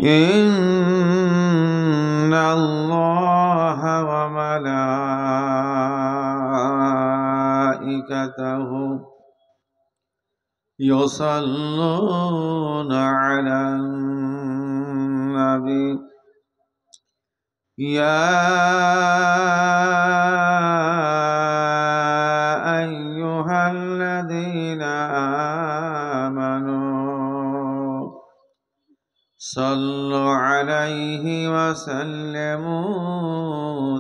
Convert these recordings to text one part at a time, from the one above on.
إن الله وملائكته يصلون على النبي يا أيها الذين آمنوا صلوا عليه وسلموا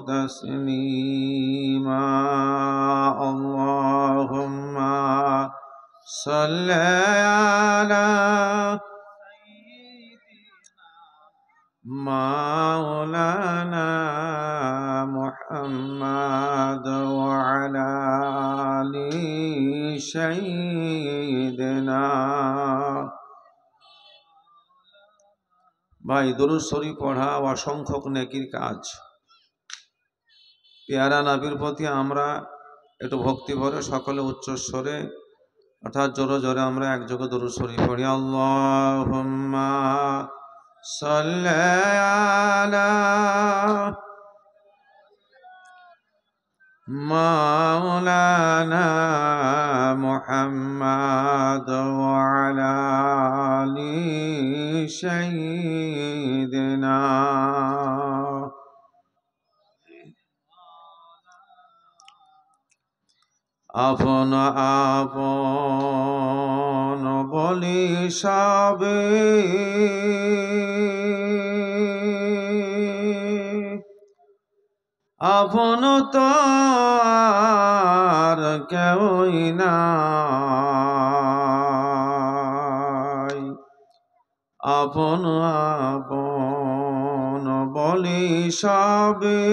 تسليما اللهم صل على مولانا محمد وعلى آل سيدنا ভাই দুরূদ শরীফ পড়া অসংখ্য নেকির কাজ। পেয়ারা নবীর প্রতি আমরা একটু ভক্তি ভরে সকলে উচ্চস্বরে অর্থাৎ জোরে জোরে আমরা একযোগে দুরূদ শরীফ পড়ি। আল্লাহুম্মা সাল্লি আলা মাওলানা মুহাম্মদ ওয়া আলা আলি সাইয়্যিদিনা। আপন আপন বলি সবে আপন তো আর কেউই নাই আপন আপন বলি সবে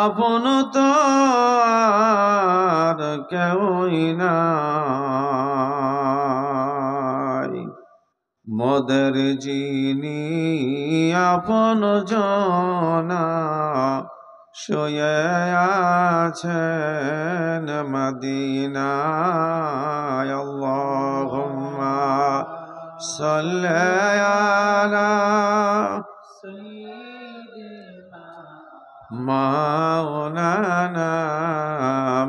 আপন তো আর কেউই নাই মোদের যিনি আপন জনা শুয়ে আছেন মদিনায় আল্লাহুম্মা সাল্লি আলা মাওলানা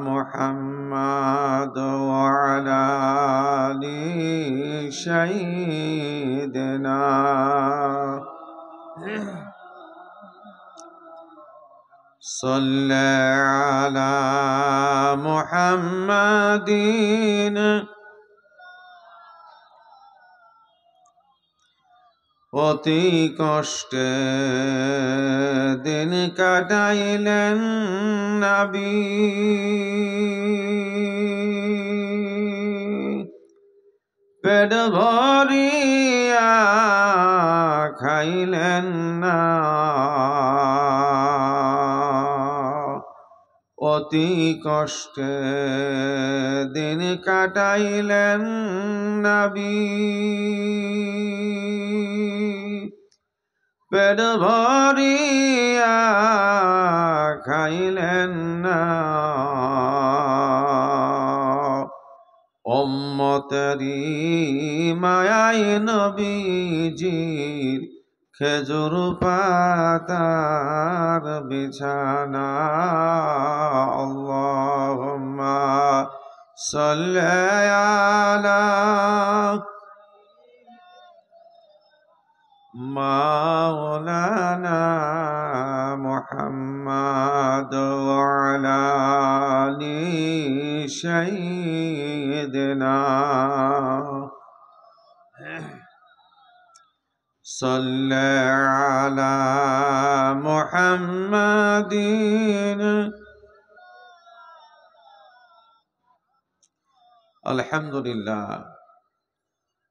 মুহাম্মদ ওয়া আলা আলি সাইয়্যিদিনা। সাল্লি আলা মুহাম্মাদিন অতি কষ্টে দিন কাটাইলেন নবী পেট ভরিয়া খাইলেন না অতি কষ্টে দিন কাটাইলেন নবী পেট ভরিয়া খাইলেন না উম্মতেরি মায়ায় নবীজির খেজুর পাতার বিছানা আল্লাহুম্মা সাল্লি আলা মাওলানা মুহাম্মদ ওয়া আলা আলি সাইয়্যিদিনা। সাল্লি আলা মুহাম্মাদিন। আলহামদুলিল্লাহ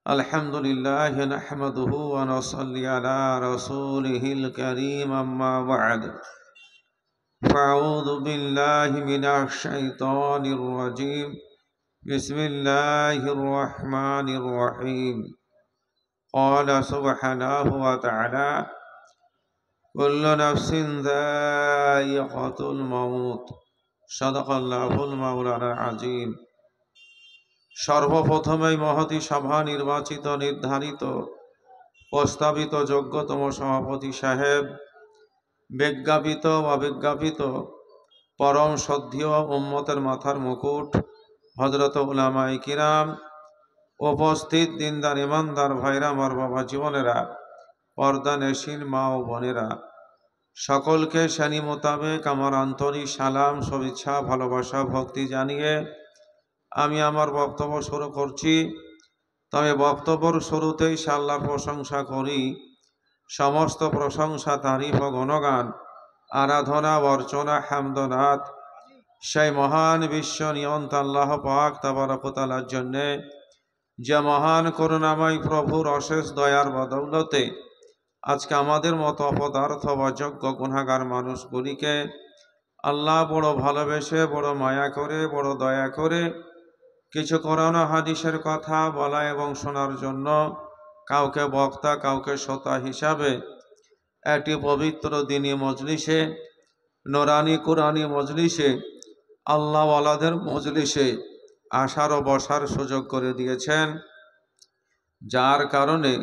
আলহামদুলিল্লাহ নাহমাদুহু ওয়া নুসাল্লি আলা রাসূলিহিল কারীম আম্মা বা'দ ফাআউযু বিল্লাহি মিনাশ শাইতানির রাজীম বিসমিল্লাহির রহমানির রহিম ক্বালা সুবহানাহু ওয়া তাআলা কুল্লু নাফসিন যায়িকাতুল মাউত সাদাকাল্লাহুল মাওলানা আযীম। সর্বপ্রথমেই মহতী সভা নির্বাচিত নির্ধারিত প্রস্তাবিত যোগ্যতম সভাপতি সাহেব, বিজ্ঞাপিত অবিজ্ঞাপিত পরম শ্রদ্ধেয় উম্মতের মাথার মুকুট হযরত উলামায়ে কিরাম, উপস্থিত দিনদার ইমানদার ভাইরা, আমার বাবা জীবনেরা, পর্দানেশীন মা ও বোনেরা, সকলকে শ্রেণী মোতাবেক আমার আন্তরিক সালাম, শুভেচ্ছা, ভালোবাসা, ভক্তি জানিয়ে আমি আমার বক্তব্য শুরু করছি। তবে বক্তব্যের শুরুতেই আল্লাহর প্রশংসা করি। সমস্ত প্রশংসা, তারিফ ও গুণগান, আরাধনা, অর্চনা, হামদনাথ সেই মহান বিশ্ব নিয়ন্তা আল্লাহ পাক তাবারক ওয়া তাআলার জন্যে, যে মহান করুণাময় প্রভুর অশেষ দয়ার বদৌলতে আজকে আমাদের মতো অপদার্থ বা যোগ্য গুনাহগার মানুষগুলিকে আল্লাহ বড় ভালোবেসে, বড় মায়া করে, বড় দয়া করে কিছু কোরআন ও হাদিসের কথা বলা এবং শোনার জন্য কাউকে বক্তা, কাউকে শ্রোতা হিসাবে একটি পবিত্র দিনী মজলিসে, নোরানি কুরআনি মজলিসে, আল্লাহওয়ালাদের মজলিসে আসার ও বসার সুযোগ করে দিয়েছেন, যার কারণে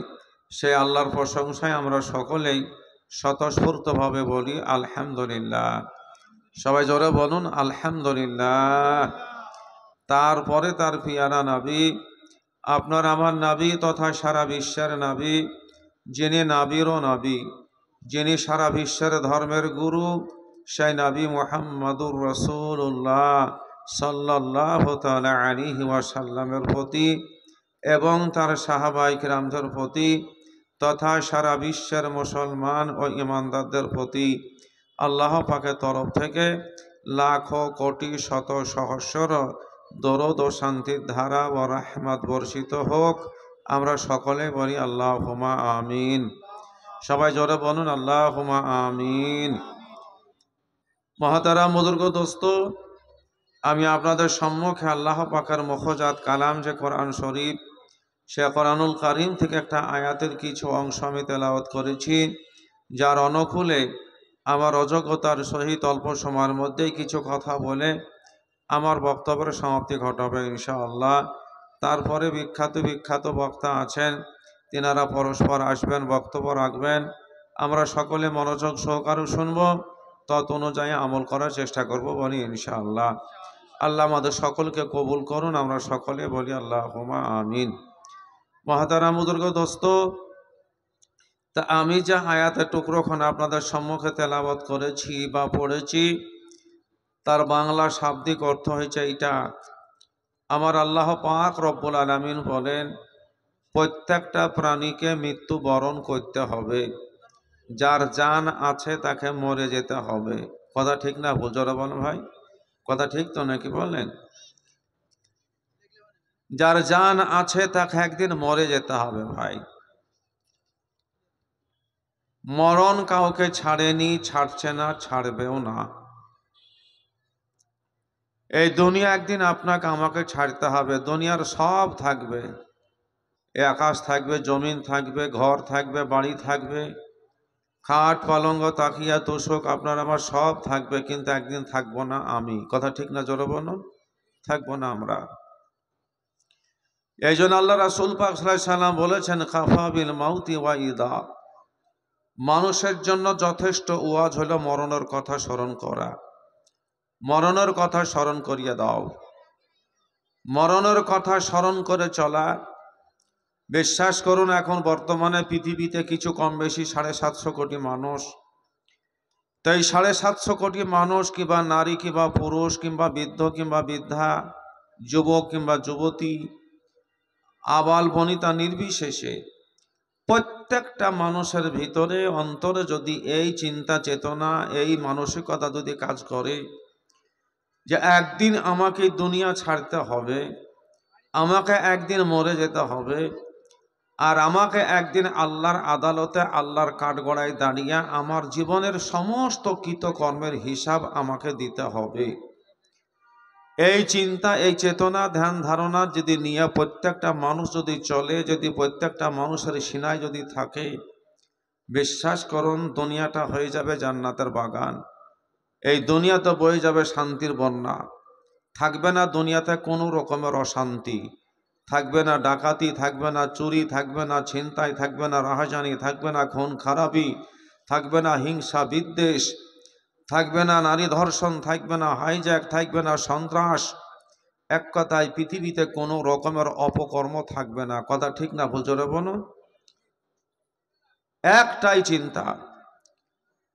সে আল্লাহর প্রশংসায় আমরা সকলেই স্বতঃস্ফূর্তভাবে বলি আলহামদুলিল্লাহ। সবাই জোরে বলুন আলহামদুলিল্লাহ। তারপরে তার পিয়ারা নবী, আপনার আমার নবী তথা সারা বিশ্বের নবী, যিনি নবীরও নবী, যিনি সারা বিশ্বের ধর্মের গুরু, সেই নবী মুহাম্মদুর রাসূলুল্লাহ সাল্লাল্লাহু তাআলা আলাইহি ওয়াসাল্লামের প্রতি এবং তার সাহাবায়ে কিরামদের প্রতি তথা সারা বিশ্বের মুসলমান ও ঈমানদারদের প্রতি আল্লাহ পাকের তরফ থেকে লাখো কোটি শত সহস্র দরুদ ও শান্তির ধারা ও রহমত বর্ষিত হোক। আমরা সকলে বলি আল্লাহুম্মা আমিন। সবাই জোরে বলুন আল্লাহুম্মা আমিন। মহতারাম বুজুর্গ দোস্ত, আমি আপনাদের সম্মুখে আল্লাহ পাকের মুখজাত কালাম যে কোরআন শরীফ, সে কোরআনুল কারীম থেকে একটা আয়াতের কিছু অংশ আমি তেলাওয়াত করেছি, যার অনুকূলে আমার অযোগ্যতার সহিত অল্প সময়ের মধ্যেই কিছু কথা বলে আমার বক্তব্যের সমাপ্তি ঘটাবে ইনশাআল্লাহ। তারপরে বিখ্যাত বক্তা আছেন, তিনারা পরস্পর আসবেন, বক্তব্য রাখবেন। আমরা সকলে মনোযোগ সহকারে শুনব, তত অনুযায়ী আমল করার চেষ্টা করব বলি ইনশাআল্লাহ। আল্লাহ আমাদের সকলকে কবুল করুন। আমরা সকলে বলি আল্লাহুম্মা আমিন। মহতারাম বুজুর্গ দোস্ত, তা আমি যে আয়াতের টুকরোখানা আপনাদের সম্মুখে তেলাওয়াত করেছি বা পড়েছি, তার বাংলা শাব্দিক অর্থ হয়েছে এইটা। আমার আল্লাহ পাক রব্বুল আলামিন বলেন, প্রত্যেকটা প্রাণীকে মৃত্যু বরণ করতে হবে, যার জান আছে তাকে মরে যেতে হবে। কথা ঠিক না ভুল? জোরে বলেন ভাই, কথা ঠিক তো নাকি বলেন? যার জান আছে তাকে একদিন মরে যেতে হবে ভাই। মরণ কাউকে ছাড়েনি, ছাড়ছে না, ছাড়বেও না। এই দুনিয়া একদিন আপনাকে আমাকে ছাড়তে হবে। দুনিয়ার সব থাকবে, এই আকাশ থাকবে, জমিন থাকবে, ঘর থাকবে, বাড়ি থাকবে, খাট পালঙ্গ তাকিয়া তোষক আপনার আমার সব থাকবে, কিন্তু একদিন থাকবো না আমি। কথা ঠিক না জোরে বলুন? থাকবো না আমরা। এই জন্য আল্লাহ রাসূল পাক সাল্লাল্লাহু আলাইহি সাল্লাম বলেছেন, কাফা বিল মাউতি ওয়াইদা, মানুষের জন্য যথেষ্ট ওয়াজ হলো মরণের কথা স্মরণ করা। মরণের কথা স্মরণ করিয়ে দাও, মরণের কথা স্মরণ করে চলা। বিশ্বাস করুন, এখন বর্তমানে পৃথিবীতে কিছু কম বেশি 750 কোটি মানুষ। তাই 750 কোটি মানুষ, কিংবা নারী কিংবা পুরুষ, কিংবা বৃদ্ধ কিংবা বৃদ্ধা, যুবক কিংবা যুবতী, আবাল বনিতা নির্বিশেষে প্রত্যেকটা মানুষের ভিতরে অন্তরে যদি এই চিন্তা চেতনা, এই মানসিকতা যদি কাজ করে যে একদিন আমাকে দুনিয়া ছাড়তে হবে, আমাকে একদিন মরে যেতে হবে, আর আমাকে একদিন আল্লাহর আদালতে, আল্লাহর কাঠগড়ায় দাঁড়িয়ে আমার জীবনের সমস্ত কৃতকর্মের হিসাব আমাকে দিতে হবে, এই চিন্তা, এই চেতনা, ধ্যান ধারণা যদি নিয়ে প্রত্যেকটা মানুষ যদি চলে, যদি প্রত্যেকটা মানুষের সিনায় যদি থাকে, বিশ্বাস করুন দুনিয়াটা হয়ে যাবে জান্নাতের বাগান। এই দুনিয়াতে বয়ে যাবে শান্তির বন্যা, থাকবে না দুনিয়াতে কোনো রকমের অশান্তি। থাকবে না ডাকাতি, থাকবে না চুরি, থাকবে না ছিনতাই, থাকবে না রাহাজানি, থাকবে না খুন খারাপি, থাকবে না হিংসা বিদ্বেষ, থাকবে না নারী ধর্ষণ, থাকবে না হাইজ্যাক, থাকবে না সন্ত্রাস। এক কথায় পৃথিবীতে কোনো রকমের অপকর্ম থাকবে না। কথা ঠিক না ভুল? জোরে বলুন। একটাই চিন্তা,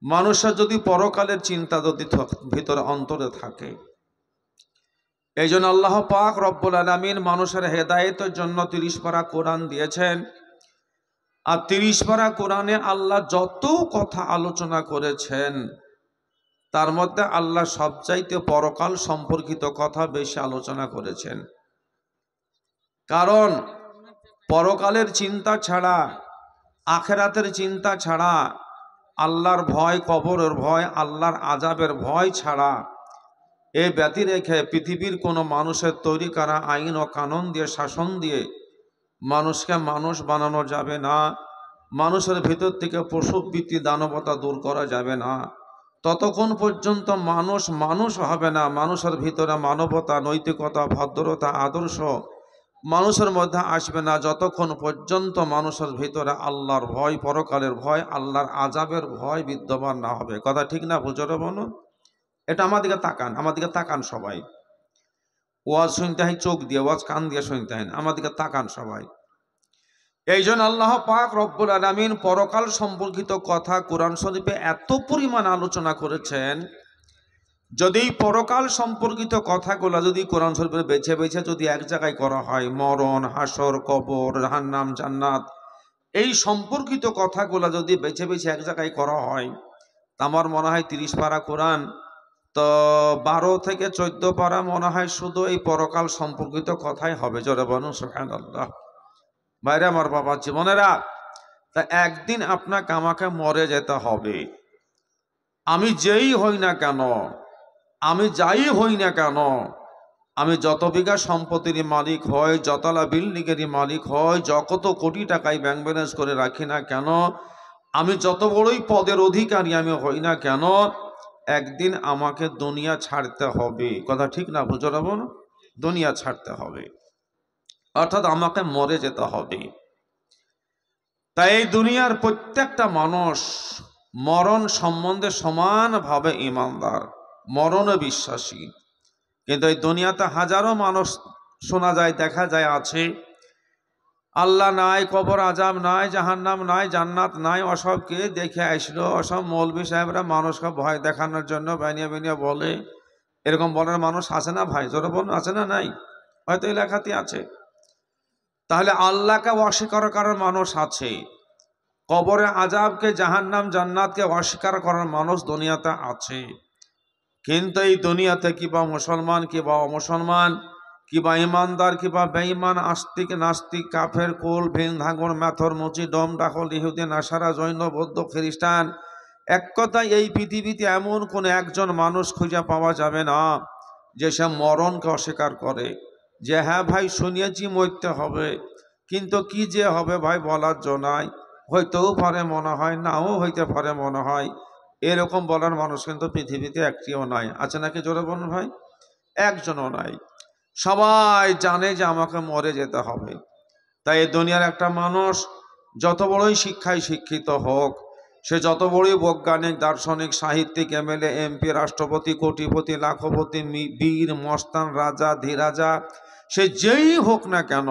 মানুষের যদি পরকালের চিন্তা যদি ভিতরে অন্তরে থাকে, এই জন্য আল্লাহ পাক রব্বুল আলামিন মানুষের হেদায়েতের জন্য 30 পারা কোরআন দিয়েছেন। আর 30 পারা কোরআনে আল্লাহ যত কথা আলোচনা করেছেন, তার মধ্যে আল্লাহ সবচাইতে পরকাল সম্পর্কিত কথা বেশি আলোচনা করেছেন। কারণ পরকালের চিন্তা ছাড়া, আখেরাতের চিন্তা ছাড়া, আল্লাহর ভয়, কবরের ভয়, আল্লাহর আযাবের ভয় ছাড়া এ ব্যতি রেখে পৃথিবীর কোনো মানুষের তৈরি করা আইন ও কানুন দিয়ে, শাসন দিয়ে মানুষকে মানুষ বানানো যাবে না। মানুষের ভিতর থেকে পশুবৃত্তি, দানবতা দূর করা যাবে না। ততক্ষণ পর্যন্ত মানুষ মানুষ হবে না, মানুষের ভিতরে মানবতা, নৈতিকতা, ভদ্রতা, আদর্শ মানুষের মধ্যে আসবে না, যতক্ষণ পর্যন্ত মানুষের ভিতরে আল্লাহর ভয়, পরকালের ভয়, আল্লাহর আযাবের ভয় বিদ্যমান না হবে। কথা ঠিক না ভুল? জোরে বলুন। এটা আমাদিকে তাকান, আমাদিকে তাকান সবাই। ওয়াজ শুনতে হয় চোখ দিয়ে, ওয়াজ কান দিয়ে শুনতে হয়, আমাদিকে তাকান সবাই। এই জন্য আল্লাহ পাক রব্বুল আলামিন পরকাল সম্পর্কিত কথা কোরআন শরীফে এত পরিমাণ আলোচনা করেছেন। যদি পরকাল সম্পর্কিত কথাগুলো যদি কোরআন শরীফে বেছে বেছে যদি এক জায়গায় করা হয়, মরণ, হাসর, কবর, জাহান্নাম, জান্নাত, এই সম্পর্কিত কথাগুলো যদি বেছে বেছে এক জায়গায় করা হয়, তা আমার মনে হয় 30 পারা কোরআন তো 12 থেকে 14 পারা মনে হয় শুধু এই পরকাল সম্পর্কিত কথাই হবে। জোরে বলুন সুবহানাল্লাহ। বাইরে আমার বাবা জীবনেরা, তা একদিন আপনাকে আমাকে মরে যেতে হবে। আমি যেই হই না কেন, আমি যাই হই না কেন, আমি যত বিঘা সম্পত্তির মালিক হয়, যতলা বিল্ডিংয়েরই মালিক হয়, যত কোটি টাকায় ব্যাংক ব্যালেন্স করে রাখি না কেন, আমি যত বড়ই পদের অধিকারী আমি হই না কেন, একদিন আমাকে দুনিয়া ছাড়তে হবে। কথা ঠিক না বুঝতে বলুন? দুনিয়া ছাড়তে হবে, অর্থাৎ আমাকে মরে যেতে হবে। তাই এই দুনিয়ার প্রত্যেকটা মানুষ মরণ সম্বন্ধে সমানভাবে ঈমানদার, মরণে বিশ্বাসী। কিন্তু এই দুনিয়াতে হাজারো মানুষ শোনা যায়, দেখা যায় আছে, আল্লাহ নাই, কবর আযাব নাই, জাহান্নাম নাই, জান্নাত নাই, ওসবকে দেখে আসলো। ওসব মৌলবি সাহেবরা মানুষকে ভয় দেখানোর জন্য বানিয়ে বানিয়ে বলে। এরকম বলার মানুষ আছে না ভাই? জোরে বলুন, আছে না নাই? হয়তো এলাকাতে আছে। তাহলে আল্লাহকে অস্বীকার করার মানুষ আছে, কবরে আযাবকে, জাহান্নাম, জান্নাতকে অস্বীকার করার মানুষ দুনিয়াতে আছে। কিন্তু এই দুনিয়াতে কিবা মুসলমান, কিবা অমুসলমান, কিবা ইমানদার, কিবা বেঈমান, আস্তিক নাস্তিক, কাফের, কুল, ভিন, ধাঙ্গর, মেথর, মুচি, ডম, ডাকল, ইহুদি, নাসারা, জৈন, বৌদ্ধ, খ্রিস্টান, এক কথায় এই পৃথিবীতে এমন কোন একজন মানুষ খুঁজে পাওয়া যাবে না যে সে মরণকে অস্বীকার করে, যে হ্যাঁ ভাই শুনিয়েছি মরতে হবে, কিন্তু কি যে হবে ভাই বলার জো নাই, হইতেও পারে মনে হয়, নাও হইতে পারে মনে হয়। এরকম বলার মানুষ কিন্তু পৃথিবীতে একটিও নাই। আছে নাকি? জোরে বলুন ভাই। একজনও নাই। সবাই জানে যে আমাকে মরে যেতে হবে। তাই এই দুনিয়ার একটা মানুষ যত বড়ই শিক্ষায় শিক্ষিত হোক, সে যত বড়ই বৈজ্ঞানিক, দার্শনিক, সাহিত্যিক, এমএলএ, এমপি, রাষ্ট্রপতি, কোটিপতি, লাখপতি, বীর, মস্তান, রাজা, ধীরাজা, সে যেই হোক না কেন,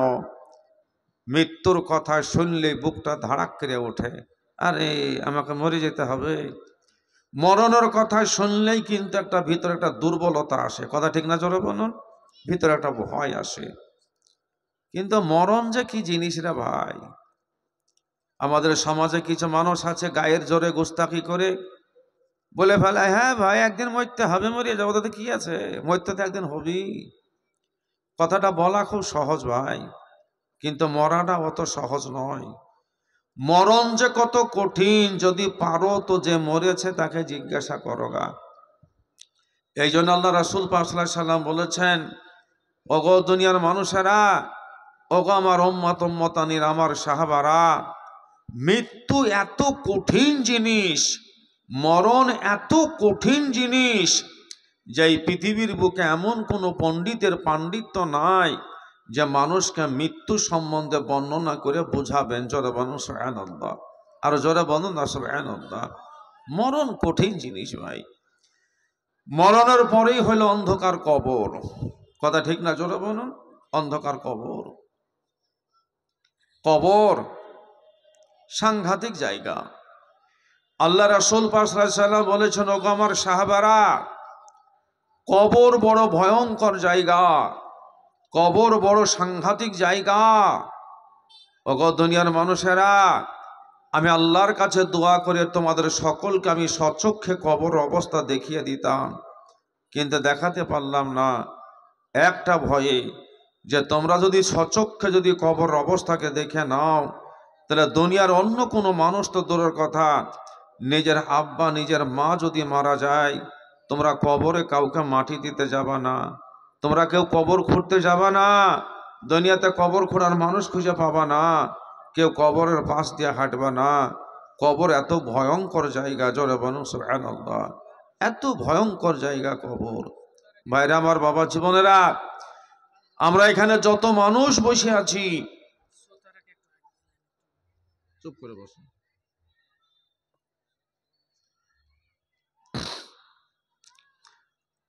মৃত্যুর কথা শুনলে বুকটা ধাড়াক করে ওঠে। আরে আমাকে মরে যেতে হবে। মরণের কথা শুনলেই কিন্তু একটা ভিতরে একটা দুর্বলতা আসে। কথা ঠিক না জোরে বলুন? ভিতরে একটা ভয় আসে। কিন্তু মরণ যে কি জিনিস রে ভাই! আমাদের সমাজে কিছু মানুষ আছে গায়ের জোরে গোস্তাকি করে বলে ফেলে, হ্যাঁ ভাই একদিন মরতে হবে, মরিয়ে যাবো, তাতে কি আছে, মরতে তো একদিন হবেই। কথাটা বলা খুব সহজ ভাই, কিন্তু মরাটা অত সহজ নয়। মরণ যে কত কঠিন, যদি পারো তো যে মরেছে তাকে জিজ্ঞাসা করো গা। এই জন্য আল্লাহ রাসূল পাক সাল্লাল্লাহু আলাইহি সাল্লাম বলেছেন, ওগো দুনিয়ার মানুষেরা, ওগো আমার উম্মত উম্মতানির, আমার সাহাবারা, মৃত্যু এত কঠিন জিনিস, মরণ এত কঠিন জিনিস যে এই পৃথিবীর বুকে এমন কোনো পণ্ডিতের পাণ্ডিত্য নাই যে মানুষকে মৃত্যু সম্বন্ধে বর্ণনা করে বুঝাবেন। জোরে বলুন সুবহানাল্লাহ, আর জোরে বলুন না সুবহানাল্লাহ। মরণ কঠিন জিনিস ভাই। মরণের পরেই হলো অন্ধকার কবর। কথা ঠিক না? জোরে বলুন। অন্ধকার কবর, কবর সাংঘাতিক জায়গা। আল্লাহ রাসূল পাক সাল্লাল্লাহু আলাইহি ওয়াসাল্লাম বলেছেন, ওগো আমার সাহাবারা, কবর বড় ভয়ঙ্কর জায়গা, কবর বড় সাংঘাতিক জায়গা। ওগো দুনিয়ার মানুষেরা, আমি আল্লাহর কাছে দোয়া করে তোমাদের সকলকে আমি সচক্ষে কবর অবস্থা দেখিয়ে দিতাম, কিন্তু দেখাতে পারলাম না। একটা ভয়ে, যে তোমরা যদি সচক্ষে যদি কবর অবস্থাকে দেখে নাও, তাহলে দুনিয়ার অন্য কোনো মানুষ তো দূরের কথা, নিজের আব্বা নিজের মা যদি মারা যায়, তোমরা কবরে কাউকে মাটি দিতে যাবা না, তোমরা কেউ কবর খুঁড়তে যাবা না, দুনিয়াতে কবর খোঁড়ার মানুষ খুঁজে পাবা না, কেউ কবরের পাশ দিয়ে হাঁটবা না। কবর এত ভয়ঙ্কর জায়গা, জোরে বলুন সুবহানাল্লাহ। এত ভয়ঙ্কর জায়গা কবর। ভাইরা আমার, বাবা জীবনেরা, আমরা এখানে যত মানুষ বসে আছি, চুপ করে বসুন,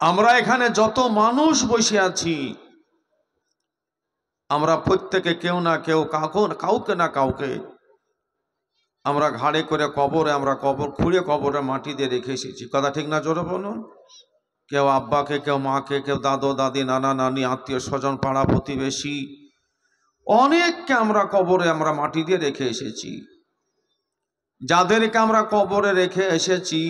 আমরা এখানে যত মানুষ বসে আছি, আমরা প্রত্যেকে কেউ না কেউ কাউকে না কাউকে আমরা ঘাড়ে করে কবরে, আমরা কবর খুঁড়ে কবরে মাটি দিয়ে রেখে এসেছি। কথা ঠিক না? জোরে বলুন। কেউ আব্বাকে, কেউ মাকে, কেউ দাদু দাদি, নানা নানি, আত্মীয় স্বজন, পাড়া প্রতিবেশী, অনেককে আমরা কবরে আমরা মাটি দিয়ে রেখে এসেছি। যাদেরকে আমরা কবরে রেখে এসেছি,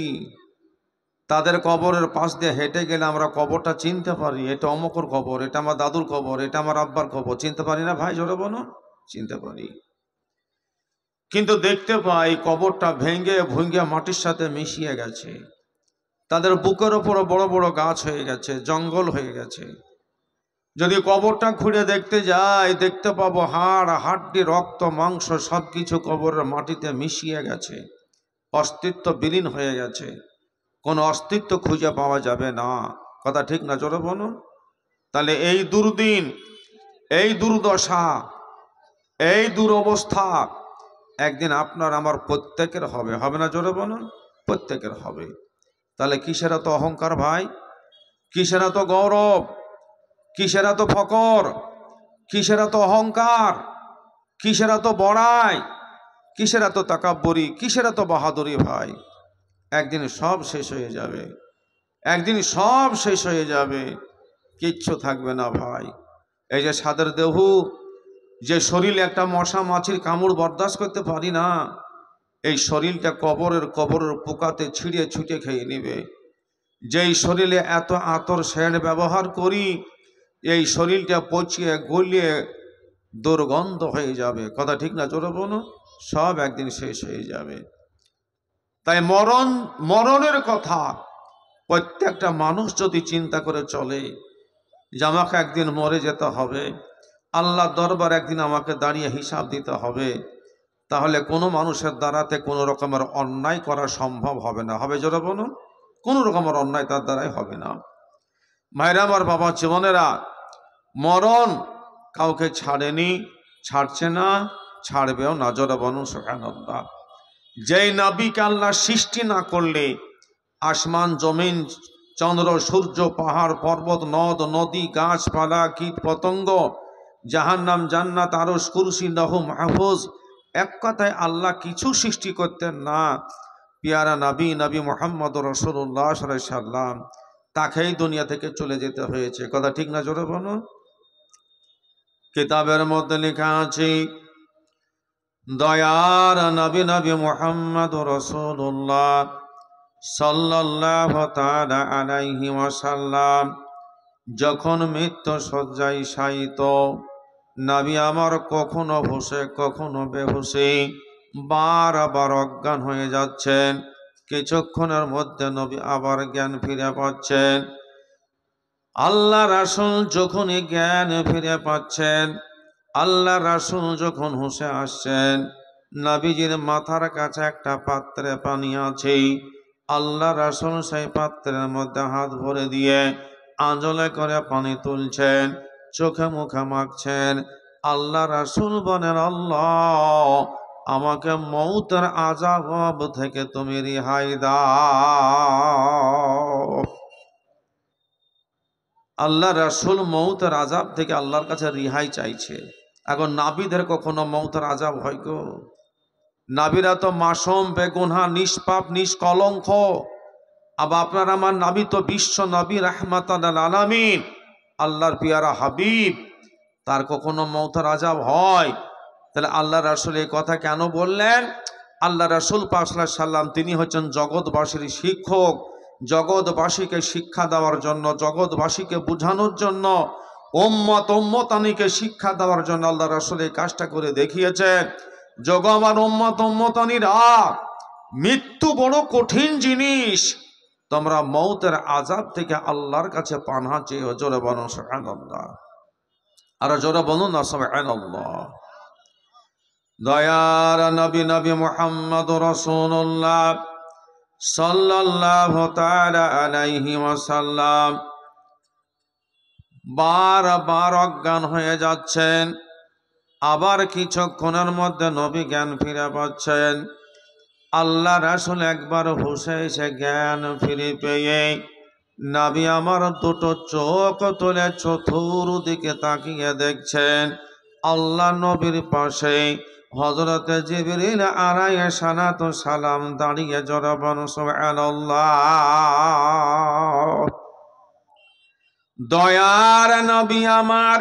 তাদের কবরের পাশ দিয়ে হেঁটে গেলে আমরা কবরটা চিনতে পারি, এটা অমুকের কবর, এটা আমার দাদুর কবর, এটা আমার আব্বার কবর। চিনতে পারি না ভাই? জোরে বলুন। চিনতে পারি। কিন্তু দেখতে পাই কবরটা ভেঙে ভুঙ্গে মাটির সাথে মিশিয়ে গেছে, তাদের বুকের ওপরও বড় বড় গাছ হয়ে গেছে, জঙ্গল হয়ে গেছে। যদি কবরটা খুঁড়ে দেখতে যাই, দেখতে পাবো হাড় হাড্ডি, রক্ত, মাংস সবকিছু কবরের মাটিতে মিশিয়ে গেছে, অস্তিত্ব বিলীন হয়ে গেছে, কোনো অস্তিত্ব খুঁজে পাওয়া যাবে না। কথা ঠিক না? জোরে বলুন। তাহলে এই দুর্দিন, এই দুর্দশা, এই দুরবস্থা একদিন আপনার আমার প্রত্যেকের হবে, হবে না? জোরে বলুন। প্রত্যেকের হবে। তাহলে কিসের এত অহংকার ভাই? কিসের এত গৌরব? কিসের এত ফকর? কিসের এত অহংকার? কিসের এত বড়াই? কিসের এত তাকাব্বুরি? কিসের এত বাহাদুরি ভাই? একদিন সব শেষ হয়ে যাবে, একদিন সব শেষ হয়ে যাবে, কিচ্ছু থাকবে না ভাই। এই যে সাদের দেহু, যে শরীরে একটা মশা মাছির কামড় বরদাস্ত করতে পারি না, এই শরীরটা কবরের পোকাতে ছিঁড়ে ছুটে খেয়ে নেবে। যেই শরীরে এত আতর সেন্ট ব্যবহার করি, এই শরীরটা পচিয়ে গলিয়ে দুর্গন্ধ হয়ে যাবে। কথা ঠিক না? জোরে বলুন। সব একদিন শেষ হয়ে যাবে। তাই মরণের কথা প্রত্যেকটা মানুষ যদি চিন্তা করে চলে, যে আমাকে একদিন মরে যেতে হবে, আল্লাহ দরবার একদিন আমাকে দাঁড়িয়ে হিসাব দিতে হবে, তাহলে কোনো মানুষের দ্বারাতে কোনো রকমের অন্যায় করা সম্ভব হবে না। হবে? জোরে বলুন। কোনো রকমের অন্যায় তার দ্বারাই হবে না। ভাইরা আমার, বাবা জীবনেরা, মরণ কাউকে ছাড়েনি, ছাড়ছে না, ছাড়বেও না। জোরে বলুন সুবহানাল্লাহ। যেই নবীকে আল্লাহ সৃষ্টি না করলে আসমান জমিন চন্দ্র সূর্য পাহাড় পর্বত নদ নদী গাছপালা কীট পতঙ্গ জাহান্নাম জান্নাত আরশ কুরসি লৌহ মাহফুজ, এক কথায় আল্লাহ কিছু সৃষ্টি করতেন না। পিয়ারা নবী মুহাম্মদ রাসূলুল্লাহ সাল্লাল্লাহু আলাইহি সাল্লাম, তাকেই দুনিয়া থেকে চলে যেতে হয়েছে। কথা ঠিক না? জোরে বলুন। কিতাবের মধ্যে লেখা আছে, দয়ার নবী মুহাম্মদ রাসূলুল্লাহ সাল্লাল্লাহু তাআলা আলাইহি ওয়াসাল্লাম যখন মৃত্যু শয্যায় শায়িত, নবী আমার কখনো হুঁশে কখনো বেহুশে বারবার অজ্ঞান হয়ে যাচ্ছেন। কিছুক্ষণের মধ্যে নবী আবার জ্ঞান ফিরে পাচ্ছেন। আল্লাহ রাসূল যখনই জ্ঞান ফিরে পাচ্ছেন, আল্লাহ রাসূল যখন হুঁশে আসছেন, নবীজির মাথার কাছে একটা পাত্রে পানি আছে। আল্লাহ রাসূল সেই পাত্রের মধ্যে হাত ভরে দিয়ে আঁচলে করে পানি তুলছেন। চোখে মুখে মাখছেন। আল্লাহ রাসূল বলেন, আল্লাহ আমাকে মৌতের আযাব থেকে তুমি রেহাই দাও। আল্লাহ রাসূল মৌতের আযাব থেকে আল্লাহর কাছে রেহাই চাইছে। এখন নাবিদের কখনো মৌতের আযাব হয় গো? নাবিরা তো মাসুম, বেগুনাহ, নিষ্পাপ, নিষ্কলঙ্ক। আবার আপনার আমার নবী তো বিশ্ব নবী, রাহমাতাল আলামিন, আল্লাহর পিয়ারা হাবিব, তার কখনো মৌতের আযাব হয়? তাহলে আল্লাহ রাসূল এই কথা কেন বললেন? আল্লাহ রাসূল পাক সাল্লাল্লাহু আলাইহি সাল্লাম তিনি হচ্ছেন জগৎবাসীর শিক্ষক। জগৎবাসীকে শিক্ষা দেওয়ার জন্য, জগৎবাসীকে বোঝানোর জন্য, উম্মতানিকে শিক্ষা দেওয়ার জন্য আল্লাহ রাসূল এই কাজটা করে দেখিয়েছেন। জগমান উম্মতানিরা, মৃত্যু বড় কঠিন জিনিস। তোমরা মৌতের আযাব থেকে আল্লাহর কাছে পানাহ চেয়ে জোরে বলুন সুবহানাল্লাহ। আর জোরে বলুন না সুবহানাল্লাহ। দয়ার নবী নবী মুহাম্মদুর রাসূলুল্লাহ সাল্লাল্লাহু তাআলা আলাইহি ওয়াসাল্লাম বারবার অজ্ঞান হয়ে যাচ্ছেন, আবার কিছুক্ষণের মধ্যে নবী জ্ঞান ফিরে পাচ্ছেন। আল্লাহ রাসূল একবার হুঁশে এসে জ্ঞান ফিরে পেয়ে নবী আমার দুটো চোখ তুলে চতুর্দিকে তাকিয়ে দেখছেন। আল্লাহ নবীর পাশে হযরতে জিবরিল আলাইহিস সালাতু সালাম দাঁড়িয়ে জোরে বলুন সুবহানাল্লাহ। দয়ার নবী আমার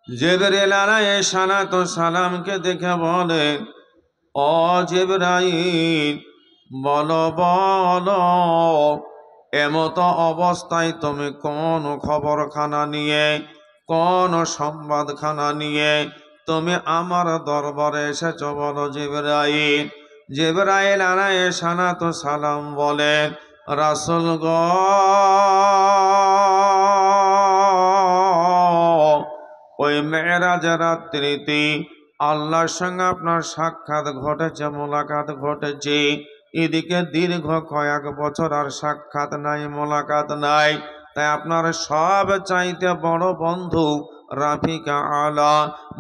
জিবরিল আলাইহিস সালাতু সালামকে দেখে বলেন, ও জিবরাইল, বলো বলো এমত অবস্থায় তুমি কোন খবরখানা নিয়ে, কোন সংবাদখানা নিয়ে তুমি আমার দরবারে এসেছো বলো জিবরাইল। জিবরাইল আলাইহিস সালাতু সালাম বলেন, রাসূল গো, ওই মেরাজের রাত্রিতে আল্লাহর সঙ্গে আপনার সাক্ষাৎ ঘটেছে, মোলাকাত ঘটেছে। এদিকে দীর্ঘ কয়েক বছর আর সাক্ষাৎ নাই, মোলাকাত নাই। তাই আপনার সব চাইতে বড় বন্ধু রাফিকা আলা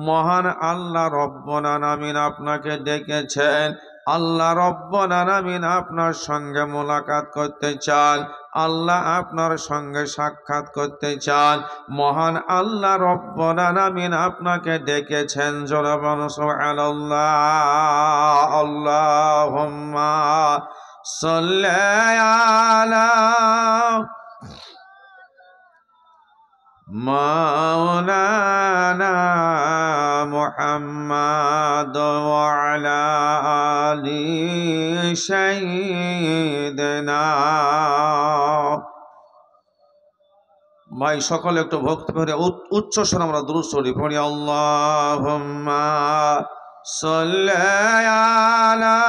মহান আল্লাহ রব্বুল আলামিন আপনাকে ডেকেছেন। আল্লাহ রব্বুল আলামিন আপনার সঙ্গে মোলাকাত করতে চান, আল্লাহ আপনার সঙ্গে সাক্ষাৎ করতে চান। মহান আল্লাহ রব্বুল আলামিন আপনাকে ডেকেছেন। জোরে বলুন সুবহানাল্লাহ। আল্লাহুম্মা সাল্লি আলা মাওলানা মুহাম্মাদ ওয়া আলা আলি সাইয়্যিদিনা। ভাই সকলে একটু ভক্তি করে উচ্চ স্বরে আমরা দুরূদ শরীফ পড়ি। আল্লাহুম্মা সাল্লি আলা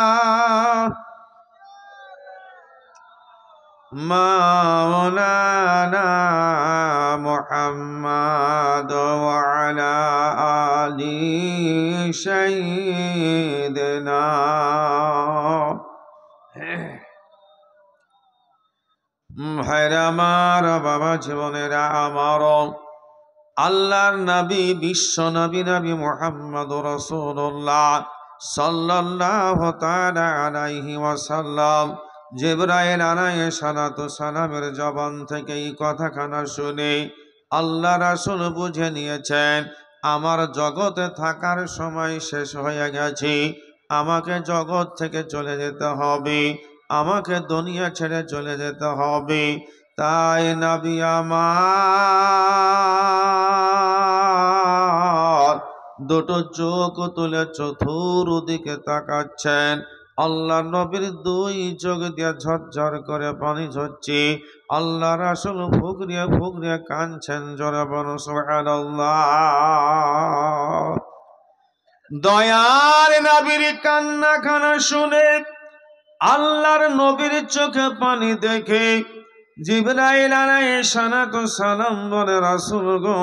মাওলানা মুহাম্মাদ ওয়া আলা আলি সাইয়্যিদিনা। ভাইরা আমার, বাবা জীবনেরা আমার, আল্লাহর নবী বিশ্ব নবী নবী মুহাম্মদুর রাসূলুল্লাহ সাল্লাল্লাহু তাআলা আলাইহি ওয়াসাল্লাম জিবরাইল আলাইহিস সালাতু সালামের জবান থেকে এই কথাখানা শুনে আল্লাহ রাসূল বুঝে নিয়েছেন আমার জগতে থাকার সময় শেষ হয়ে গেছে, আমাকে জগৎ থেকে চলে যেতে হবে, আমাকে দুনিয়া ছেড়ে চলে যেতে হবে। তাই নবী আমার দুটো চোখ তুলে চতুর্দিকে তাকাচ্ছেন। আল্লাহ নবীর দুই চোখ দিয়ে ঝরঝর করে পানি ঝরছে। আল্লাহ রাসূল ফুকরিয়ে ফুকরিয়ে কাঁদছেন। জোরে বলুন সুবহানাল্লাহ। দয়ার নবীর কান্নাখানা শুনে, আল্লাহর নবীর চোখে পানি দেখে জিবরাইল আলাইহিস সালাতু সালাম বলে, রাসূল গো,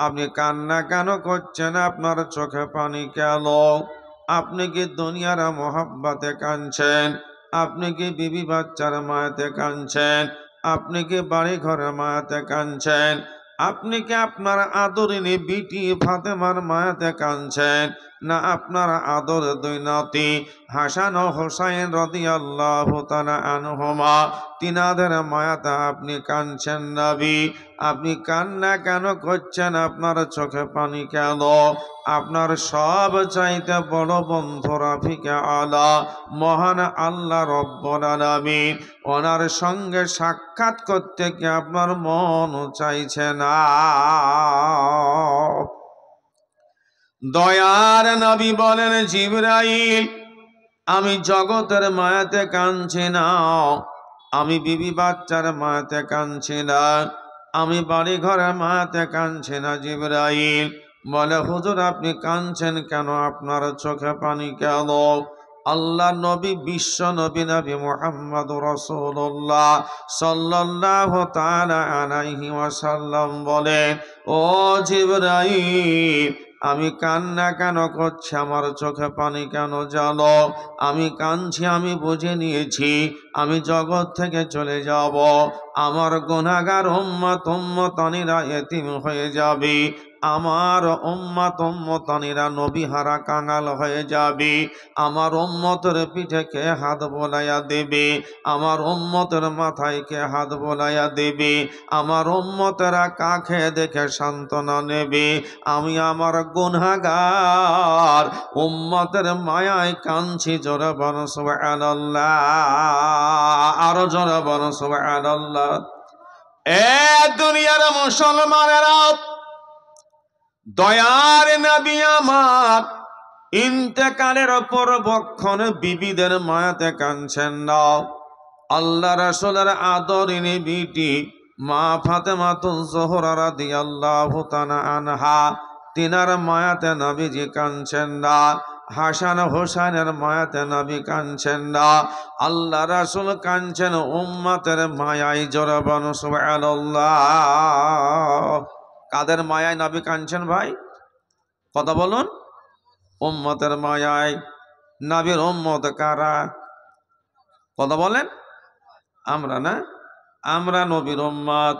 আপনি কান্না কেন করছেন? আপনার চোখে পানি কেন? আপনি কি দুনিয়ার মহব্বতে কাঁদছেন? আপনি কি বিবি বাচ্চার মায়াতে কাঁদছেন? আপনি কি বাড়ি ঘরের মায়াতে কাঁদছেন? আপনি কি আপনার আদরিনী বিটি ফাতেমার মায়াতে কাঁদছেন, না আপনার আদর দুই নাতি হাসান ও হোসাইন রাদিয়াল্লাহু তাআলা আনহুমা তিনাদের মায়াতে আপনি কাঁদছেন? নবী, আপনি কান্না কেন করছেন? আপনার চোখে পানি কেন? আপনার সব চাইতে বড় বন্ধু রাফিকে আলা মহান আল্লাহ রব্বুল আলামিন, ওনার সঙ্গে সাক্ষাৎ করতে কি আপনার মন চাইছে না? দয়ার নবী বলেন, জিবরাইল, আমি জগতের মায়াতে কাঁদছি না, আমি বিবি বাচ্চার মায়াতে কাঁদছি না, আমি বাড়ি ঘরের মায়াতে কাঁদছি না। জিবরাইল বলে, হুজুর আপনি কাঁদছেন কেন? আপনার চোখে পানি কেন? আল্লাহ নবী, বিশ্ব নবী, নবী মুহাম্মদুর রাসূলুল্লাহ সাল্লাল্লাহু তাআলা আলাইহি ওয়াসাল্লাম বলেন, ও জিবরাইল, আমি কান্না কেন করছি? আমার চোখে পানি কেন জানো? আমি কাঁদছি, আমি বুঝে নিয়েছি আমি জগৎ থেকে চলে যাব, আমার গুনাহগার উম্মতানিরা এতিম হয়ে যাবে, আমার উম্মতানিরা নবীহারা কাঙাল হয়ে যাবে, আমার উম্মতের পিঠে কে হাত বোলাইয়া দেবে, আমার উম্মতের মাথায় কে হাত বোলাইয়া দেবে, আমার উম্মতেরা কাকে দেখে সান্ত্বনা নেবে? আমি আমার গুনাহগার উম্মতের মায়ায় কাঁদছি। জোরে বলো সুবহানাল্লাহ, আরো জোরে বলো সুবহানাল্লাহ। এ দুনিয়ার মুসলমানেরা, দয়ার নবী আমার ইন্তেকালের পরবক্ষণ বিবিদের মায়াতে কাঁদছেন না, আল্লাহ রাসূলের আদরিনী বিটি মা ফাতেমাতুজ জোহরা রাদিয়াল্লাহু তাআলা আনহা তিনার মায়াতে নবীজি কাঁদছেন না, হাসান হোসেনের মায়াতে নবী কাঁদছেন না, আল্লাহ রাসূল কাঁদছেন উম্মতের মায়ায়। জোরে বলো সুবহানাল্লাহ। কাদের মায়ায় নবী কাঁদছেন ভাই? কথা বলুন। উম্মতের মায়ায়। নবীর উম্মত কারা? কথা বলেন। আমরা না? আমরা নবীর উম্মত।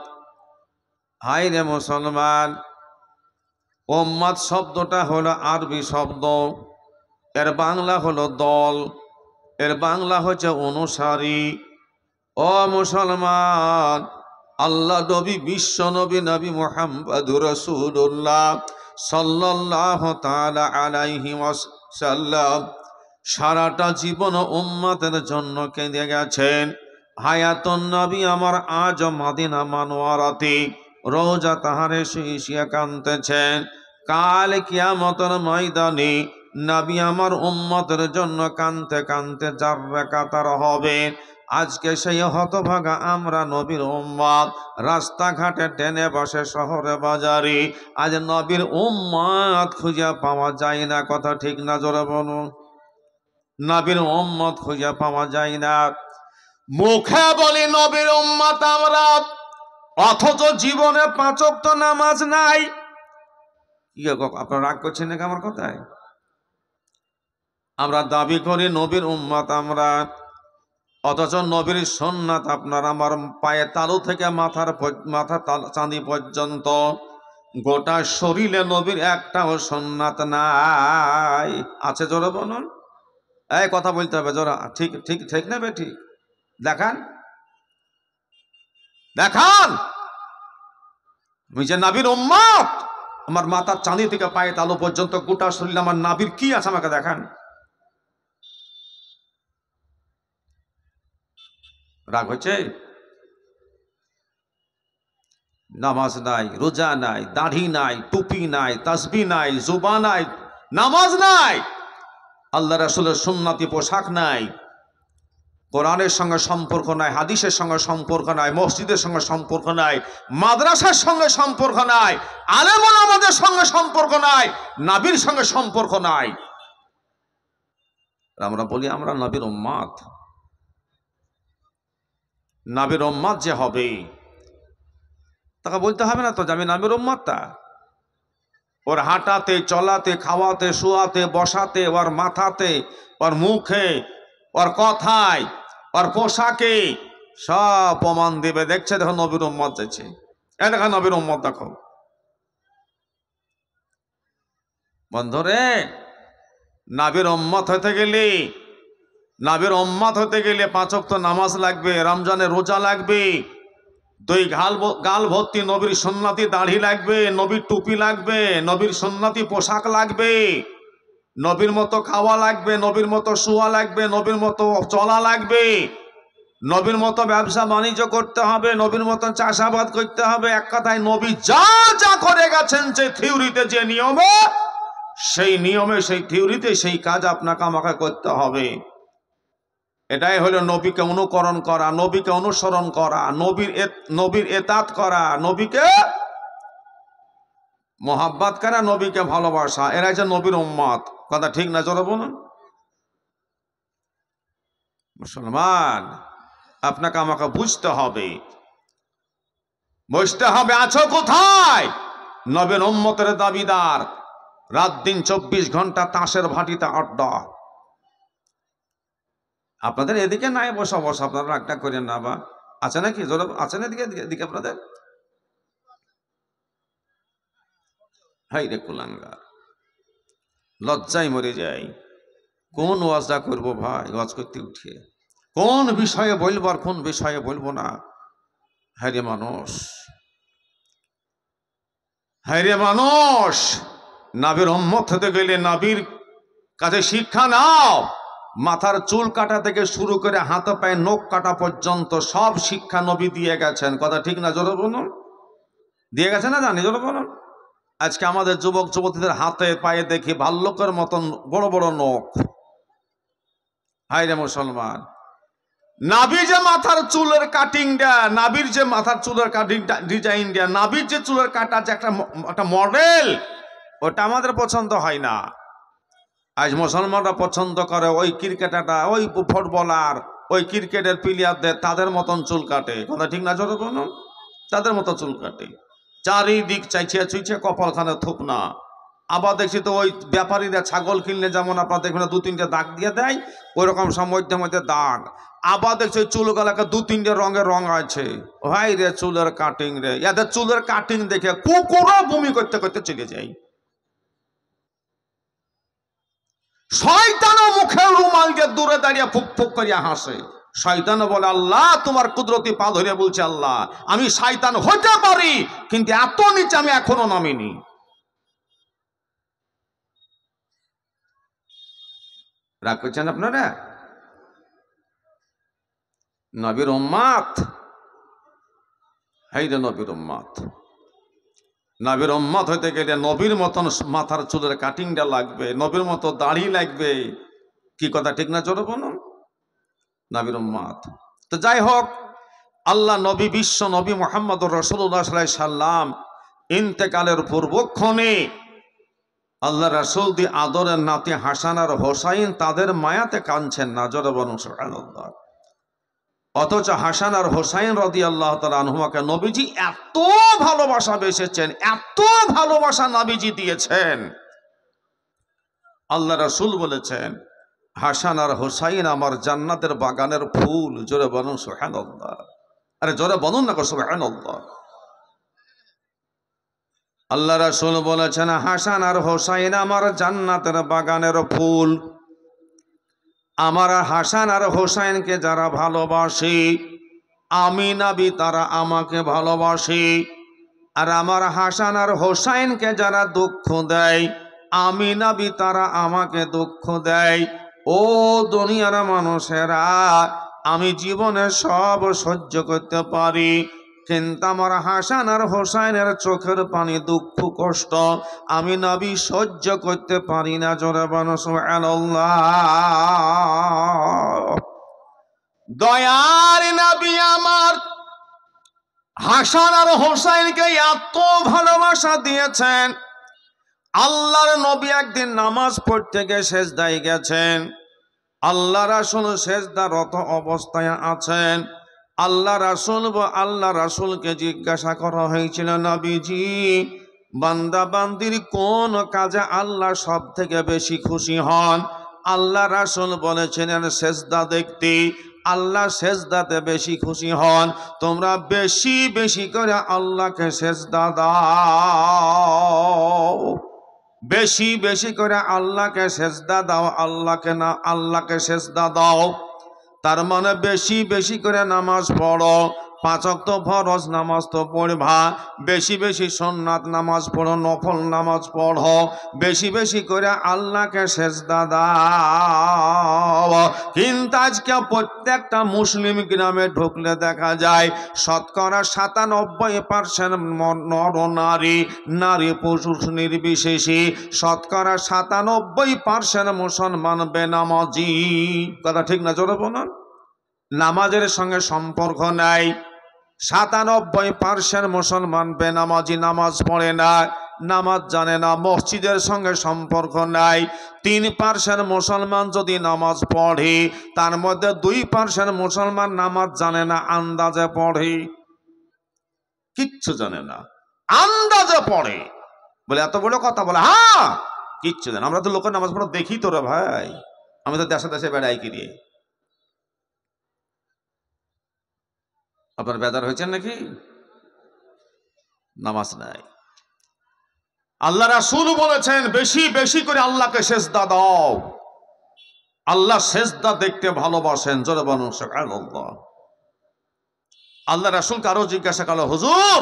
হাই রে মুসলমান, উম্মত শব্দটা হলো আরবি শব্দ, এর বাংলা হলো দল, এর বাংলা হচ্ছে অনুসারী। ও মুসলমান, আল্লাহ নবী, বিশ্ব নবী, নবী মুহাম্মদুর রাসূলুল্লাহ সাল্লাল্লাহু তাআলা আলাইহি ওয়াসাল্লাম সারাটা জীবন উম্মতের জন্য কেঁদে গেছেন। হায়াতুন নবী আমার আজ মদিনা মানওয়ারাতে রোজা তাহারে শুয়ে কাঁদতেছেন। কাল কিয়ামতের ময়দানে নবী আমার উম্মতের জন্য কাঁদতে কাঁদতে জাররা কাতার হবে। আজকে সেই হতভাগা আমরা নবীর উম্মত, রাস্তাঘাটে ট্রেনে বসে শহরে বাজারে আজ নবীর উম্মত খুঁজে পাওয়া যায় না। কথা ঠিক না? জোরে বলুন। নবীর উম্মত খুঁজে পাওয়া যায় না। মুখে বলি নবীর উম্মত আমরা, অথচ জীবনে 5 ওয়াক্ত নামাজ নাই। কি আপনারা রাগ করছেন নাকি আমার কথায়? আমরা দাবি করি নবীর উম্মত আমরা, অথচ নবীর সুন্নাত আপনার আমার পায়ে তালু থেকে মাথা চাঁদি পর্যন্ত গোটা শরীরে নবীর একটাও সুন্নাত নাই। আছে? জোরে বলুন। এই কথা বলতে হবে জোরা। ঠিক ঠিক ঠিক না বে? ঠিক দেখান, দেখান। আমি যে নবীর উম্মত, আমার মাথার চাঁদি থেকে পায়ে তালু পর্যন্ত গোটা শরীর আমার নবীর কি আছে আমাকে দেখান। রাগ হচ্ছে? নামাজ নাই, রোজা নাই, দাড়ি নাই, টুপি নাই, তাসবিহ নাই, জুবা নাই, নামাজ নাই, আল্লাহ রাসূলের সুন্নতি পোশাক নাই, কোরআনের সঙ্গে সম্পর্ক নাই, হাদিসের সঙ্গে সম্পর্ক নাই, মসজিদের সঙ্গে সম্পর্ক নাই, মাদ্রাসার সঙ্গে সম্পর্ক নাই, আলেম ওলামাদের সঙ্গে সম্পর্ক নাই, নবীর সঙ্গে সম্পর্ক নাই। আমরা বলি আমরা নবীর উম্মত। নবীর উম্মত যে হবে তাকে বলতে হবে না তো যে আমি নবীর উম্মতটা? ওর হাঁটাতে, চলাতে, খাওয়াতে, শোয়াতে, বসাতে, ওর মাথাতে, ওর মুখে, ওর কথায়, ওর পোশাকে সব প্রমাণ দিবে। দেখছে, দেখো নবীর উম্মত যাচ্ছে। এ দেখা নবীর উম্মত দেখো। বন্ধুরে, নবীর উম্মত হতে গেলে, নবীর উম্মত হতে গেলে 5 ওয়াক্ত নামাজ লাগবে, রমজানে রোজা লাগবে, 2 গাল ভর্তি নবীর সুন্নতি দাড়ি লাগবে, নবীর টুপি লাগবে, নবীর সুন্নতি পোশাক লাগবে, নবীর মতো খাওয়া লাগবে, নবীর মতো শোয়া লাগবে, নবীর মতো চলা লাগবে, নবীর মতো ব্যবসা বাণিজ্য করতে হবে, নবীর মতো চাষাবাদ করতে হবে। এক কথায় নবী যা যা করে গেছেন, যে থিওরিতে, যে নিয়মে, সেই নিয়মে, সেই থিওরিতে, সেই কাজ আপনাকে আমাকে করতে হবে। এটাই হলো নবীকে অনুকরণ করা, নবীকে অনুসরণ করা, নবীর এতাত করা, নবীকে মোহাব্বত করা, নবীকে ভালোবাসা। এরা যে নবীর উম্মত। কথা ঠিক না? জোরে বলুন। মুসলমান, আপনাকে আমাকে বুঝতে হবে, আছো কোথায়? নবীর উম্মতের দাবিদার, রাত দিন 24 ঘন্টা তাসের ভাটিতে আড্ডা। আপনাদের এদিকে নাই বসা, আপনারা রাগটা করেন না। বা আছে নাকি? জোরে আছে না এদিকে আপনাদের? হাই রে কুলাঙ্গার, লজ্জায় মরে যাই। কোন ওয়াজটা করবো ভাই? ওয়াজ করতে উঠিয়ে কোন বিষয়ে বলবো আর কোন বিষয়ে বলবো না। হায় রে মানুষ, হায় রে মানুষ, নবীর উম্মত হতে গেলে নবীর কাছে শিক্ষা নাও। মাথার চুল কাটা থেকে শুরু করে হাত পায়ে নখ কাটা পর্যন্ত সব শিক্ষা নবী দিয়ে গেছেন। কথা ঠিক না? জোরে বলুন। দিয়ে গেছেন না? জানি, জোরে বলুন। আজকে আমাদের যুবক যুবতীদের হাতে পায়ে দেখি ভাল্লুকের মতন বড় বড় নখ। হায় রে মুসলমান, নাবি যে মাথার চুলের কাটিং দেয়া, নাবির যে মাথার চুলের কাটিং ডিজাইন দেয়া, নাবির যে চুলের কাটা যে একটা মডেল, ওটা আমাদের পছন্দ হয় না। আজ মুসলমানরা পছন্দ করে ওই ক্রিকেটারটা, ওই ফুটবলার, ওই ক্রিকেটের প্লেয়ারদের তাদের মতন চুল কাটে। কথা ঠিক না? জোরে বলুন। তাদের মতো চুল কাটে, চারিদিক চাইছে চুইছে, কপালখানে থুপ না। আবার দেখছি তো ওই ব্যাপারীরা ছাগল কিনলে যেমন আপনার দেখবেন 2-3টে দাগ দিয়ে দেয়, ওই রকম সব মধ্যে মধ্যে দাগ। আবার দেখছি চুলগুলাকে 2-3টে রঙের রং আছে। ভাই রে, চুলের কাটিং রে, এদের চুলের কাটিং দেখে কুকুরও বমি করতে করতে চলে যায়। শয়তানও মুখের রুমাল দিয়ে দূরে দাঁড়িয়ে ফুক ফুক করিয়া হাসে। শয়তান বলে, আল্লাহ তোমার কুদরতি পা ধরে বলছে, আল্লাহ আমি শয়তান হতে পারি, কিন্তু এত নিচে আমি এখনো নামিনি। রাগ করছেন আপনারা? নবীর উম্মত, হাই রে নবীর উম্মত, নবীর উম্মত হইতে গেলে নবীর মতন মাথার চুলের কাটিংটা লাগবে, নবীর মতো দাড়ি লাগবে। কি কথা ঠিক না? জোরে বলুন। নবীর উম্মত। তো যাই হোক, আল্লাহ নবী, বিশ্ব নবী মুহাম্মদুর রাসূলুল্লাহ সাল্লাল্লাহু আলাইহি সাল্লাম ইন্তেকালের পূর্বক্ষণে আল্লাহ রাসূল দি আদরের নাতি হাসান আর হোসাইন তাদের মায়াতে কাঁদছেন না। জোরে বলুন সুবহানাল্লাহ। অথচ হাসান আর হোসাইন রাদিয়াল্লাহু তাআলা আনহুমাকে নবীজি এত ভালোবাসা বেসেছেন, এত ভালোবাসা নবীজি দিয়েছেন। আল্লাহ রাসূল বলেছেন, হাসান আর হোসাইন আমার জান্নাতের বাগানের ফুল। জোরে বলুন সুবহানাল্লাহ। আরে জোরে বলুন না সুবহানাল্লাহ। আল্লাহ রাসূল বলেছেন, হাসান আর হোসাইন আমার জান্নাতের বাগানের ফুল। আমার হাসান আর হোসাইনকে যারা ভালোবাসে, আমি নবী তারা আমাকে ভালোবাসে। আর আমার হাসান আর হোসাইনকে যারা দুঃখ দেয়, আমি নবী তারা আমাকে দুঃখ দেয়। ও দুনিয়ার মানুষেরা, আমি জীবনে সব সহ্য করতে পারি, কিন্তু আমার হাসান আর হোসাইনের চোখের পানি, দুঃখ, কষ্ট আমি নবী সহ্য করতে পারি না। জোরে বলুন সুবহানাল্লাহ। দয়ার নবী আমার হাসান আর হোসাইনকে এত ভালোবাসা দিয়েছেন। আল্লাহর নবী একদিন নামাজ পড়তে গিয়ে সেজদায় গেছেন। আল্লাহ রাসূল সেজদারত অবস্থায় আছেন। আল্লাহ রাসূলকে জিজ্ঞাসা করা হয়েছিল, নবীজি বান্দা বান্দির কোন কাজে আল্লাহ সব থেকে বেশি খুশি হন? আল্লাহ রাসূল বলেছিলেন সেজদা দেখতে। আল্লাহ সেজদাতে বেশি খুশি হন, তোমরা বেশি বেশি করে আল্লাহকে সেজদা দাও, বেশি বেশি করে আল্লাহকে সেজদা দাও, আল্লাহকে না আল্লাহকে সেজদা দাও। তার মানে বেশি বেশি করে নামাজ পড়ো, 5 ওয়াক্ত ফরজ নামাজ তো পড়বা, বেশি বেশি সুন্নাত নামাজ পড়ো, নফল নামাজ পড়ো, বেশি বেশি করে আল্লাহকে সেজদা দাও। কিন্তু আজকে প্রত্যেকটা মুসলিম গ্রামে ঢুকলে দেখা যায় শতকরা 97% নর নারী, নারী পুরুষ নির্বিশেষে শতকরা 97% মুসলমান বেনামাজি। কথা ঠিক না? জোরে বলুন। নামাজের সঙ্গে সম্পর্ক নাই। 97% মুসলমান বেনামাজি, নামাজ পড়ে না, নামাজ জানে না, মসজিদের সঙ্গে সম্পর্ক নাই। 3% মুসলমান যদি নামাজ পড়ে, তার মধ্যে 2% মুসলমান নামাজ জানে না, আন্দাজে পড়ে, কিচ্ছু জানে না, আন্দাজে পড়ে। বলে এত বড় কথা বলে, হ্যাঁ কিচ্ছু জানে। আমরা তো লোকের নামাজ পড়া দেখি তো রে ভাই, আমি তো দেশে দেশে বেড়াই কি দিয়ে। আপনার বেদার হয়েছেন নাকি? নামাজ নাই। আল্লাহ রাসূল বলেছেন বেশি বেশি করে আল্লাহকে সেজদা দাও। আল্লাহ সেজদা দেখতে ভালোবাসেন। জোরে বলুন সুবহানাল্লাহ। আল্লাহ রাসূল কারো জিজ্ঞাসা করলো, হুজুর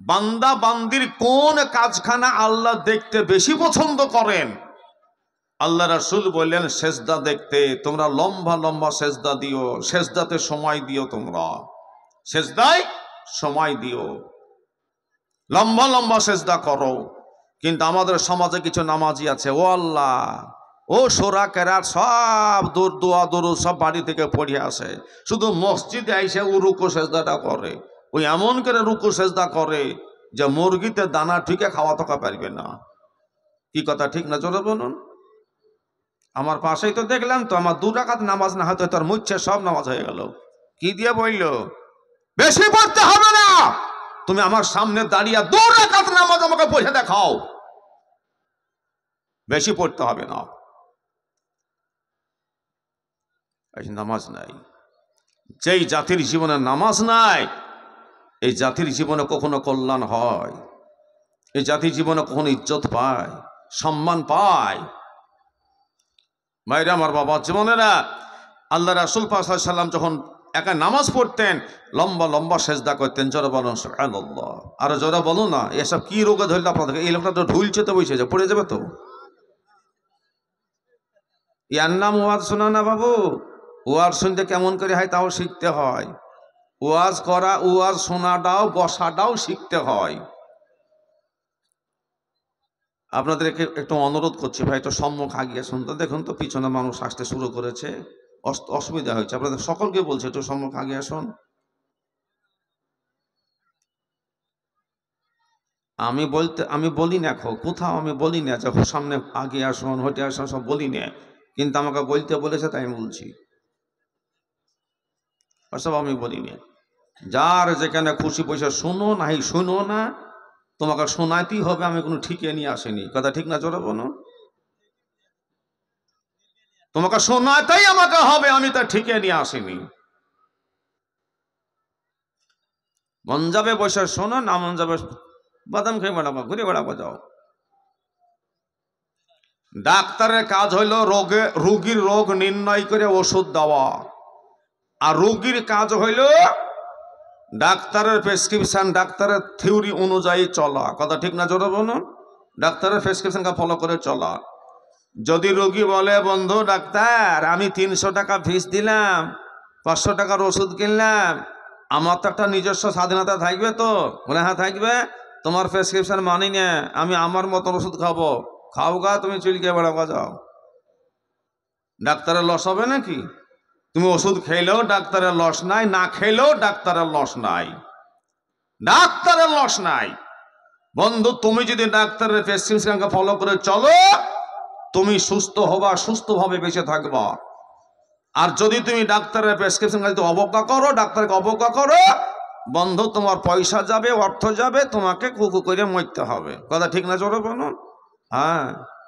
বান্দা বান্দির কোন কাজখানা আল্লাহ দেখতে বেশি পছন্দ করেন? আল্লাহ রাসূল বললেন সেজদা দেখতে। তোমরা লম্বা লম্বা সেজদা দিও, সেজদাতে সময় দিও, তোমরা সেজদায় সময় দিও, লম্বা লম্বা সেজদা করো। কিন্তু আমাদের সমাজে কিছু নামাজি আছে, ও আল্লাহ, ও সোরা কেরাত সব দোয়া দরুদ সব বাড়ি থেকে পড়ে আসে, শুধু মসজিদে আইসে ও রুকু সেজদাটা করে। ওই এমন করে রুকু সেজদা করে যে মুরগিতে দানা ঠিকে খাওয়া থাকা পারবে না। কি কথা ঠিক না? জোরে বলুন। আমার পাশেই তো দেখলাম তো, আমার 2 রাকাত নামাজ না হয়তো তার মুচ্ছে সব নামাজ হয়ে গেল। কি দিয়ে বলল? বেশি পড়তে হবে না, তুমি আমার সামনে দাঁড়িয়ে 2 রাকাত নামাজ আমাকে পড়ে দেখাও, বেশি পড়তে হবে না। নামাজ নাই। যেই জাতির জীবনে নামাজ নাই, এই জাতির জীবনে কখনো কল্যাণ হয়, এই জাতির জীবনে কখনো ইজ্জত পায়, সম্মান পায়। ভাইরা আমার, বাবা জীবনেরা, আল্লাহ রাসূল পাক সাল্লাল্লাহু আলাইহি ওয়াসাল্লাম যখন একা নামাজ পড়তেন লম্বা লম্বা সেজদা করতেন। জোরে বলুন সুবহানাল্লাহ। আর জোরে বলুন না, এসব কি রোগে ধরলে আপনাদের? এই লোকটা তো ঢুলছে তো, বসে পড়ে যাবে তো। ইয়ার নাম ওয়াজ শোনা না বাবু। ওয়াজ শুনতে কেমন করে হয় তাও শিখতে হয়। ওয়াজ করা, ওয়াজ শোনাটাও বসাটাও শিখতে হয়। আপনাদেরকে একটু অনুরোধ করছি ভাই, একটু সম্মুখ আগিয়ে শুনতে। দেখুন তো পিছনে মানুষ আসতে শুরু করেছে, অসুবিধা হয়েছে। আপনাদের সকলকে বলছে একটু সম্মুখ আগে আসুন। আমি বলি না, কোথাও আমি বলি না যে সামনে আগে আসুন, হটে আসুন, সব বলি না, কিন্তু আমাকে বলতে বলেছে তাই আমি বলছি। ওসব আমি বলি না। যার যেখানে খুশি পয়সা শুনো, নাই শুনো না, তোমাকে শোনাইতেই হবে। আমি কোনো ঠিকিয়ে নিয়ে আসিনি। কথা ঠিক না? জোরে বলো। তোমাকে শোনাতেই আমাকে হবে, আমি তা ঠিকিয়ে নিয়ে আসিনি। মন যাবে বসে শোনো, না মন যাবে বাদাম খেয়ে বেড়াবো, ঘুরে বেড়াবো, যাও। ডাক্তারের কাজ হইল রোগীর রোগ নির্ণয় করে ওষুধ দেওয়া, আর রোগীর কাজ হইল ডাক্তারের প্রেসক্রিপশন, ডাক্তারের থিওরি অনুযায়ী চলা। কথা ঠিক না? জোরে বলুন। ডাক্তারের প্রেসক্রিপশনকে ফলো করে চলা। যদি রোগী বলে, বন্ধু ডাক্তার আমি 300 টাকা ফিস দিলাম, 500 টাকার ওষুধ কিনলাম, আমার তো একটা নিজস্ব স্বাধীনতা থাকবে তো? বলে হ্যাঁ থাকবে। তোমার প্রেসক্রিপশন মানি না, আমি আমার মতন ওষুধ খাবো, খাও গা, তুমি চুলকে বেড়াবো, যাও। ডাক্তারের লস হবে নাকি? তুমি ওষুধ খেলেও ডাক্তারের লস নাই, না খেলেও ডাক্তারের লস নাই, ডাক্তারের লস নাই। বন্ধু তুমি যদি ডাক্তারের প্রেসক্রিপশনকে ফলো করে চলো, তুমি সুস্থ হবা, সুস্থভাবে বেঁচে থাকবা। আর যদি তুমি ডাক্তারের প্রেসক্রিপশন অবজ্ঞা করো, ডাক্তারকে অবজ্ঞা করো, বন্ধু তোমার পয়সা যাবে, অর্থ যাবে, তোমাকে কুকু করে মরতে হবে। কথা ঠিক না? জোরে বলুন। হ্যাঁ।